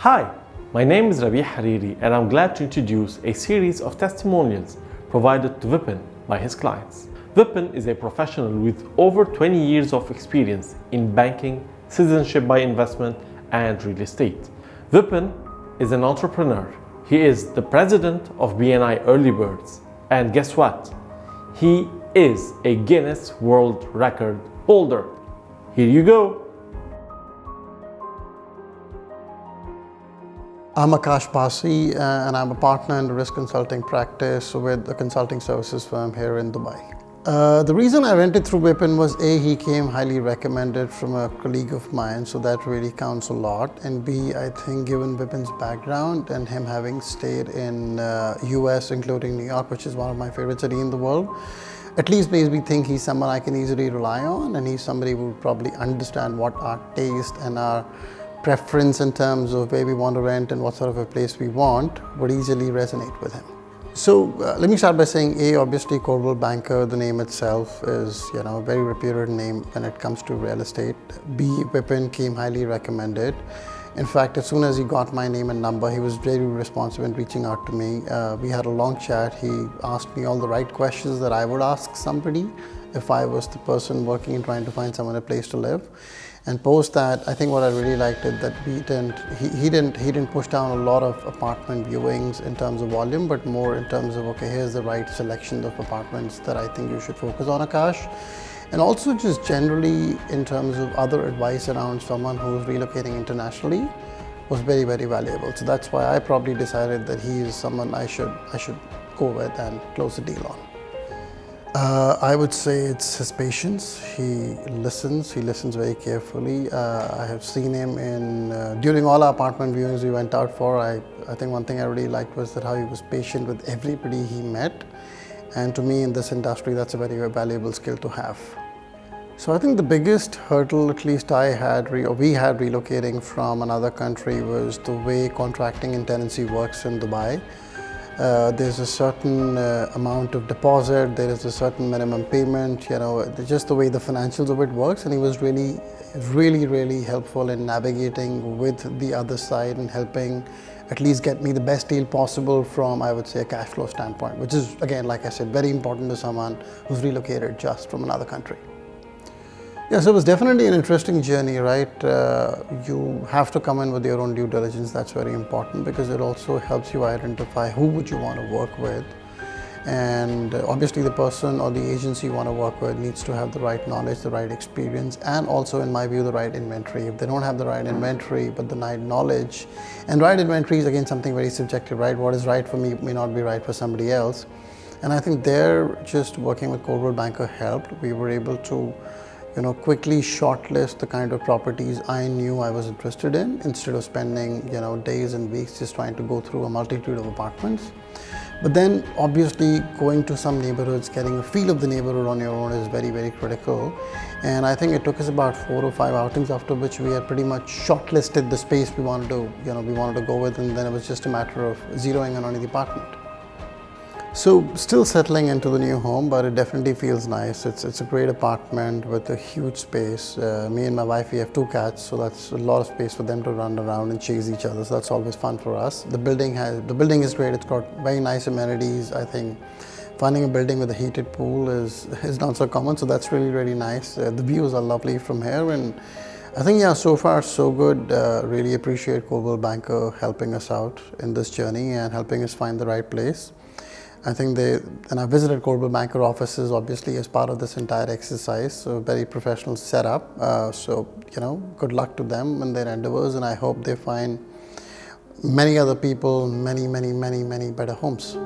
Hi, my name is RABIE HARIRI and I'm glad to introduce a series of testimonials provided to Vipin by his clients. Vipin is a professional with over 20 years of experience in banking, citizenship by investment, and real estate. Vipin is an entrepreneur. He is the president of BNI Early Birds. And guess what? He is a Guinness World Record holder. Here you go. I'm Aakash Bassi and I'm a partner in the risk consulting practice with a consulting services firm here in Dubai. The reason I went it through Vipin was A, he came highly recommended from a colleague of mine, so that really counts a lot. And B, I think given Vipin's background and him having stayed in US, including New York, which is one of my favorite cities in the world, at least makes me think he's someone I can easily rely on, and he's somebody who would probably understand what our taste and our preference in terms of where we want to rent and what sort of a place we want would easily resonate with him. So let me start by saying A, obviously Coldwell Banker, the name itself is a very reputed name when it comes to real estate. B, Vipin came highly recommended. In fact, as soon as he got my name and number, he was very responsive in reaching out to me. We had a long chat. He asked me all the right questions that I would ask somebody if I was the person working and trying to find someone a place to live. And post that, I think what I really liked is that he didn't push down a lot of apartment viewings in terms of volume, but more in terms of, okay, here's the right selection of apartments that I think you should focus on, Aakash. And also just generally in terms of other advice around someone who's relocating internationally was very, very valuable. So that's why I probably decided that he is someone I should go with and close the deal on. I would say it's his patience. He listens very carefully. I have seen him during all our apartment viewings we went out for. I think one thing I really liked was that how he was patient with everybody he met. And to me in this industry, that's a very, very valuable skill to have. So I think the biggest hurdle, at least we had relocating from another country, was the way contracting and tenancy works in Dubai. There's a certain amount of deposit, there is a certain minimum payment, just the way the financials of it works. And he was really helpful in navigating with the other side and helping at least get me the best deal possible from, I would say, a cash flow standpoint, which is, again, like I said, very important to someone who's relocated just from another country. Yeah, so it was definitely an interesting journey, right? You have to come in with your own due diligence. That's very important because it also helps you identify who would you want to work with. And obviously the person or the agency you want to work with needs to have the right knowledge, the right experience, and also, in my view, the right inventory. If they don't have the right inventory, but the right knowledge, and right inventory is again something very subjective, right? What is right for me may not be right for somebody else. And I think there, just working with Coldwell Banker helped. We were able to quickly shortlist the kind of properties I knew I was interested in instead of spending, days and weeks just trying to go through a multitude of apartments. But then obviously going to some neighborhoods, getting a feel of the neighborhood on your own is very, very critical. And I think it took us about 4 or 5 outings, after which we had pretty much shortlisted the space we wanted to go with, and then it was just a matter of zeroing in on the apartment. So still settling into the new home, but it definitely feels nice. It's a great apartment with a huge space. Me and my wife, we have 2 cats, so that's a lot of space for them to run around and chase each other. So that's always fun for us. The building is great. It's got very nice amenities. I think finding a building with a heated pool is not so common, so that's really, really nice. The views are lovely from here, and I think, yeah, so far so good. Really appreciate Coldwell Banker helping us out in this journey and helping us find the right place. I think and I visited Coldwell Banker offices obviously as part of this entire exercise, so very professional setup. So good luck to them in their endeavors, and I hope they find many other people many better homes.